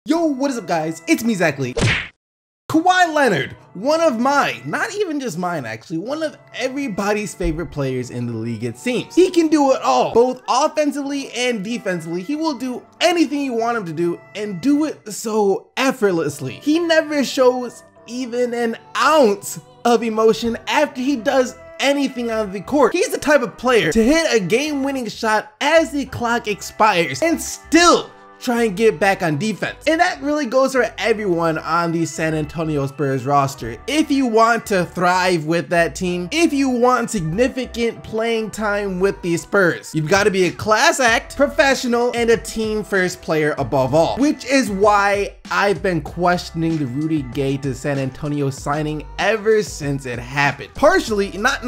Yo, what is up guys? It's me, Exactly. Kawhi Leonard, one of mine, not even just mine actually, one of everybody's favorite players in the league it seems. He can do it all, both offensively and defensively. He will do anything you want him to do and do it so effortlessly. He never shows even an ounce of emotion after he does anything on the court. He's the type of player to hit a game-winning shot as the clock expires and still try and get back on defense. And that really goes for everyone on the San Antonio Spurs roster. If you want to thrive with that team, if you want significant playing time with the Spurs, you've got to be a class act, professional, and a team first player above all. Which is why I've been questioning the Rudy Gay to San Antonio signing ever since it happened. Partially, not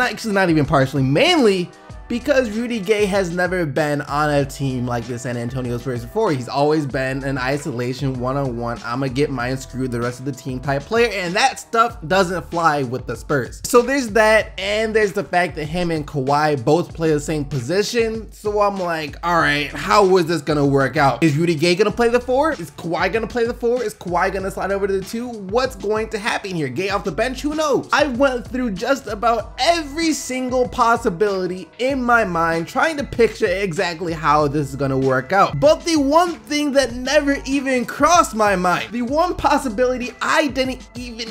even partially, mainly because Rudy Gay has never been on a team like the San Antonio Spurs before. He's always been an isolation, one-on-one, I'ma get mine, screw the rest of the team type player, and that stuff doesn't fly with the Spurs. So there's that, and there's the fact that him and Kawhi both play the same position, so I'm like, alright, how is this gonna work out? Is Rudy Gay gonna play the 4? Is Kawhi gonna play the 4? Is Kawhi gonna slide over to the 2? What's going to happen here? Gay off the bench? Who knows? I went through just about every single possibility in my mind trying to picture exactly how this is gonna work out. But the one thing that never even crossed my mind, the one possibility I didn't even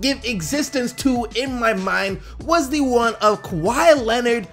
give existence to in my mind, was the one of Kawhi Leonard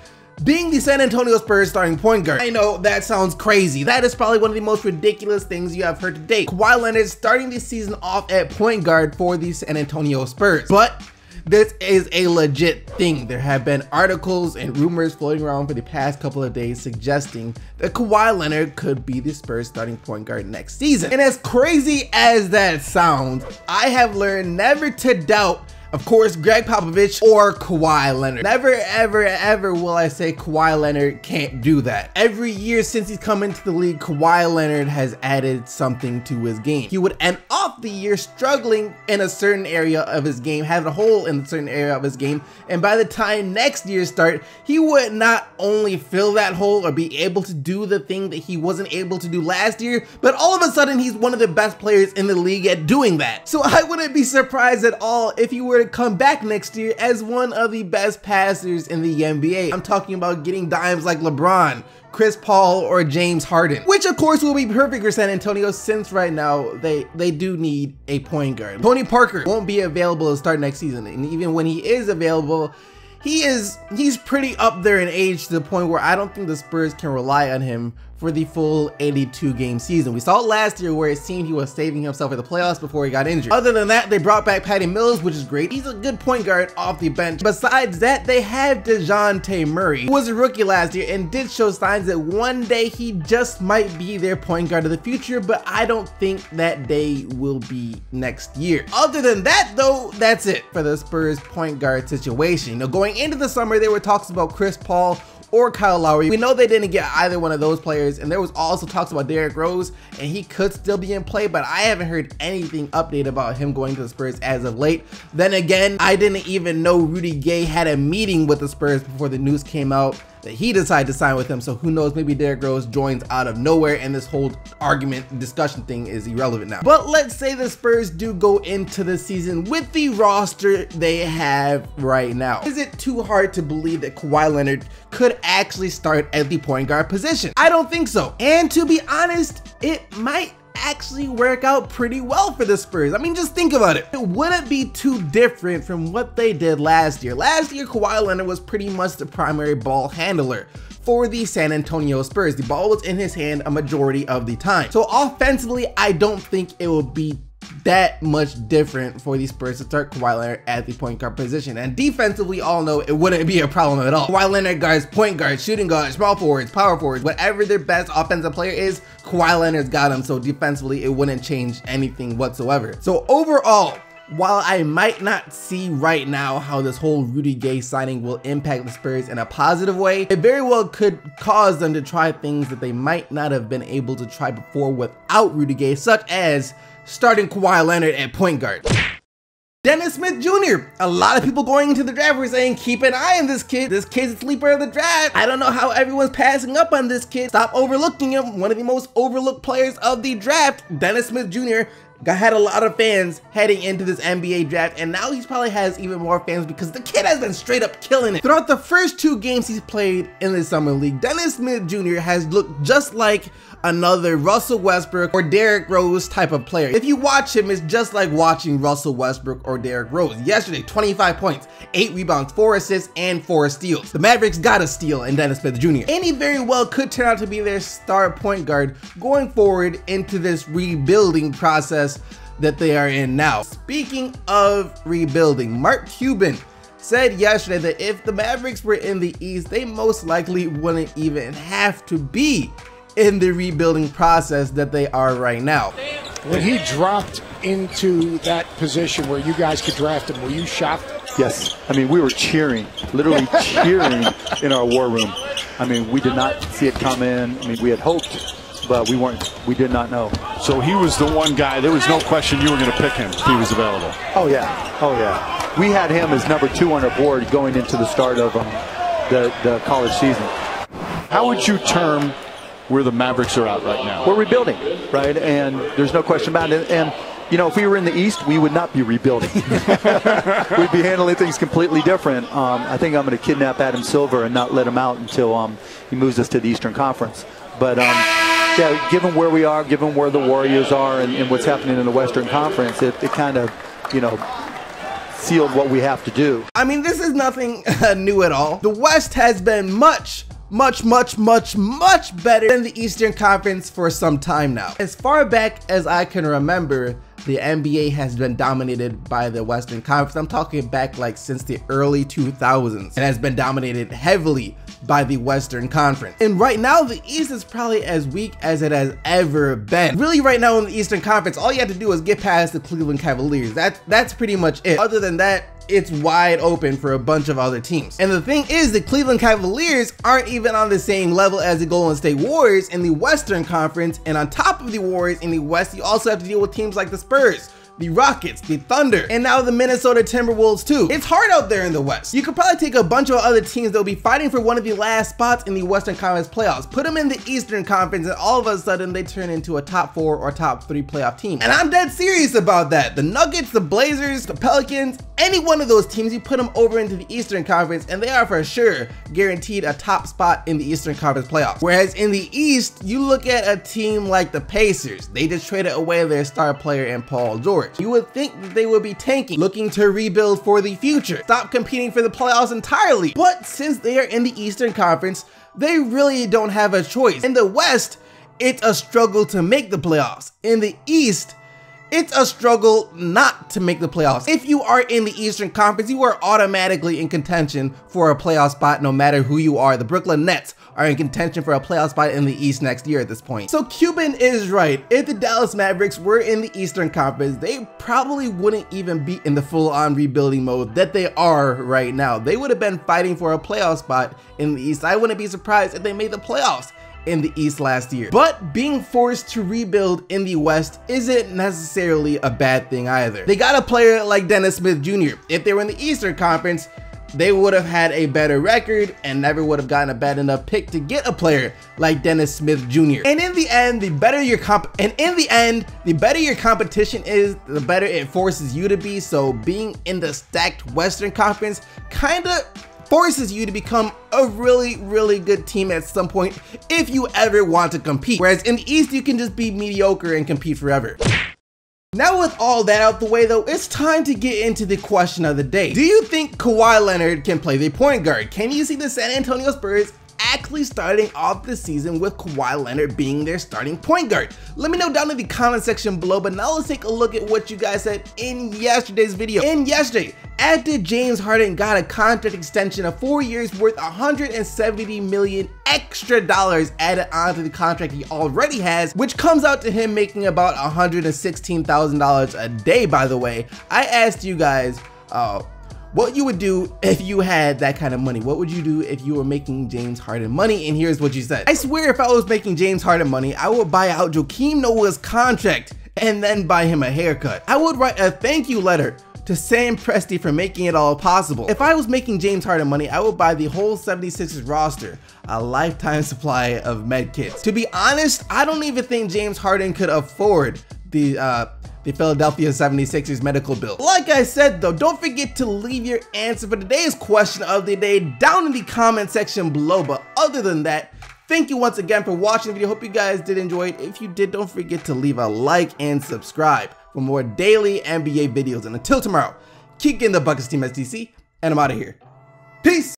being the San Antonio Spurs starting point guard. I know that sounds crazy. That is probably one of the most ridiculous things you have heard to date. Kawhi Leonard starting the season off at point guard for the San Antonio Spurs. But this is a legit thing. There have been articles and rumors floating around for the past couple of days suggesting that Kawhi Leonard could be the Spurs starting point guard next season. And as crazy as that sounds, I have learned never to doubt, of course, Greg Popovich or Kawhi Leonard. Never, ever, ever will I say Kawhi Leonard can't do that. Every year since he's come into the league, Kawhi Leonard has added something to his game. He would end off the year struggling in a certain area of his game, having a hole in a certain area of his game, and by the time next year start, he would not only fill that hole or be able to do the thing that he wasn't able to do last year, but all of a sudden he's one of the best players in the league at doing that. So I wouldn't be surprised at all if he were to come back next year as one of the best passers in the NBA. I'm talking about getting dimes like LeBron, Chris Paul, or James Harden, which of course will be perfect for San Antonio since right now they do need a point guard. Tony Parker won't be available to start next season, and even when he is available, he's pretty up there in age to the point where I don't think the Spurs can rely on him for the full 82 game season. We saw it last year where it seemed he was saving himself for the playoffs before he got injured. Other than that, they brought back Patty Mills, which is great. He's a good point guard off the bench. Besides that, they had DeJounte Murray, who was a rookie last year and did show signs that one day he just might be their point guard of the future, but I don't think that day will be next year. Other than that though, that's it for the Spurs point guard situation. You know, going into the summer, there were talks about Chris Paul or Kyle Lowry. We know they didn't get either one of those players, and there was also talks about Derrick Rose, and he could still be in play, but I haven't heard anything updated about him going to the Spurs as of late. Then again, I didn't even know Rudy Gay had a meeting with the Spurs before the news came out that he decided to sign with them, so who knows, maybe Derrick Rose joins out of nowhere and this whole argument discussion thing is irrelevant now. But let's say the Spurs do go into the season with the roster they have right now. Is it too hard to believe that Kawhi Leonard could actually start at the point guard position? I don't think so. And to be honest, it might actually work out pretty well for the Spurs. I mean, just think about it. It wouldn't be too different from what they did last year. Last year, Kawhi Leonard was pretty much the primary ball handler for the San Antonio Spurs. The ball was in his hand a majority of the time. So offensively, I don't think it will be that much different for the Spurs to start Kawhi Leonard at the point guard position. And defensively, we all know it wouldn't be a problem at all. Kawhi Leonard guards point guards, shooting guards, small forwards, power forwards, whatever their best offensive player is, Kawhi Leonard's got him. So defensively, it wouldn't change anything whatsoever. So overall, while I might not see right now how this whole Rudy Gay signing will impact the Spurs in a positive way, it very well could cause them to try things that they might not have been able to try before without Rudy Gay, such as starting Kawhi Leonard at point guard. Dennis Smith Jr. A lot of people going into the draft were saying, keep an eye on this kid. This kid's a sleeper of the draft. I don't know how everyone's passing up on this kid. Stop overlooking him. One of the most overlooked players of the draft, Dennis Smith Jr. had a lot of fans heading into this NBA draft, and now he probably has even more fans because the kid has been straight up killing it. Throughout the first 2 games he's played in the Summer League, Dennis Smith Jr. has looked just like another Russell Westbrook or Derrick Rose type of player. If you watch him, it's just like watching Russell Westbrook or Derrick Rose. Yesterday, 25 points, 8 rebounds, 4 assists, and 4 steals. The Mavericks got a steal in Dennis Smith Jr. And he very well could turn out to be their star point guard going forward into this rebuilding process that they are in now. Speaking of rebuilding, Mark Cuban said yesterday that if the Mavericks were in the East, they most likely wouldn't even have to be in the rebuilding process that they are right now. When he dropped into that position where you guys could draft him, were you shocked? Yes. I mean, we were cheering, literally cheering in our war room. I mean, we did not see it come in. I mean, we had hoped, but we did not know. So he was the one guy, there was no question you were going to pick him if he was available. Oh yeah, oh yeah. We had him as number 2 on our board going into the start of the college season. How would you term where the Mavericks are at right now? We're rebuilding, right? And there's no question about it. And, you know, if we were in the East, we would not be rebuilding. We'd be handling things completely different. I think I'm going to kidnap Adam Silver and not let him out until he moves us to the Eastern Conference. But, yeah, given where we are, given where the Warriors are and what's happening in the Western Conference, it kind of, you know, sealed what we have to do. I mean, this is nothing new at all. The West has been much better than the Eastern Conference for some time now. As far back as I can remember, the NBA has been dominated by the Western Conference. I'm talking back like since the early 2000s, and has been dominated heavily by the Western Conference. And right now, the East is probably as weak as it has ever been. Really, right now in the Eastern Conference, all you have to do is get past the Cleveland Cavaliers. That's pretty much it. Other than that, it's wide open for a bunch of other teams. And the thing is, the Cleveland Cavaliers aren't even on the same level as the Golden State Warriors in the Western Conference. And on top of the Warriors in the West, you also have to deal with teams like the Spurs, the Rockets, the Thunder, and now the Minnesota Timberwolves too. It's hard out there in the West. You could probably take a bunch of other teams that will be fighting for one of the last spots in the Western Conference playoffs, put them in the Eastern Conference, and all of a sudden they turn into a top 4 or top 3 playoff team. And I'm dead serious about that. The Nuggets, the Blazers, the Pelicans, any one of those teams, you put them over into the Eastern Conference and they are for sure guaranteed a top spot in the Eastern Conference playoffs. Whereas in the East, you look at a team like the Pacers. They just traded away their star player in Paul George. You would think that they would be tanking, looking to rebuild for the future, stop competing for the playoffs entirely. But since they are in the Eastern Conference, they really don't have a choice. In the West, it's a struggle to make the playoffs. In the East, it's a struggle not to make the playoffs. If you are in the Eastern Conference, you are automatically in contention for a playoff spot no matter who you are. The Brooklyn Nets are in contention for a playoff spot in the East next year at this point. So Cuban is right. If the Dallas Mavericks were in the Eastern Conference, they probably wouldn't even be in the full-on rebuilding mode that they are right now. They would have been fighting for a playoff spot in the East. I wouldn't be surprised if they made the playoffs in the East last year. But being forced to rebuild in the West isn't necessarily a bad thing either. They got a player like Dennis Smith Jr. If they were in the Eastern Conference, they would have had a better record and never would have gotten a bad enough pick to get a player like Dennis Smith Jr. And in the end, the better your competition is, the better it forces you to be. So being in the stacked Western Conference kind of forces you to become a really good team at some point if you ever want to compete. Whereas in the East, you can just be mediocre and compete forever. Now with all that out the way though, it's time to get into the question of the day. Do you think Kawhi Leonard can play the point guard? Can you see the San Antonio Spurs actually starting off the season with Kawhi Leonard being their starting point guard? Let me know down in the comment section below, but now let's take a look at what you guys said in yesterday's video. Yesterday, after James Harden got a contract extension of 4 years worth $170 million extra dollars added onto the contract he already has, which comes out to him making about $116,000 a day, by the way, I asked you guys what you would do if you had that kind of money. What would you do if you were making James Harden money? And here's what you said. I swear if I was making James Harden money, I would buy out Joakim Noah's contract and then buy him a haircut. I would write a thank you letter to Sam Presti for making it all possible. If I was making James Harden money, I would buy the whole 76ers roster, a lifetime supply of med kits. To be honest, I don't even think James Harden could afford the Philadelphia 76ers medical bill. Like I said though, don't forget to leave your answer for today's question of the day down in the comment section below. But other than that, thank you once again for watching the video. Hope you guys did enjoy it. If you did, don't forget to leave a like and subscribe for more daily NBA videos. And until tomorrow, keep getting the buckets, Team STC, and I'm out of here. Peace!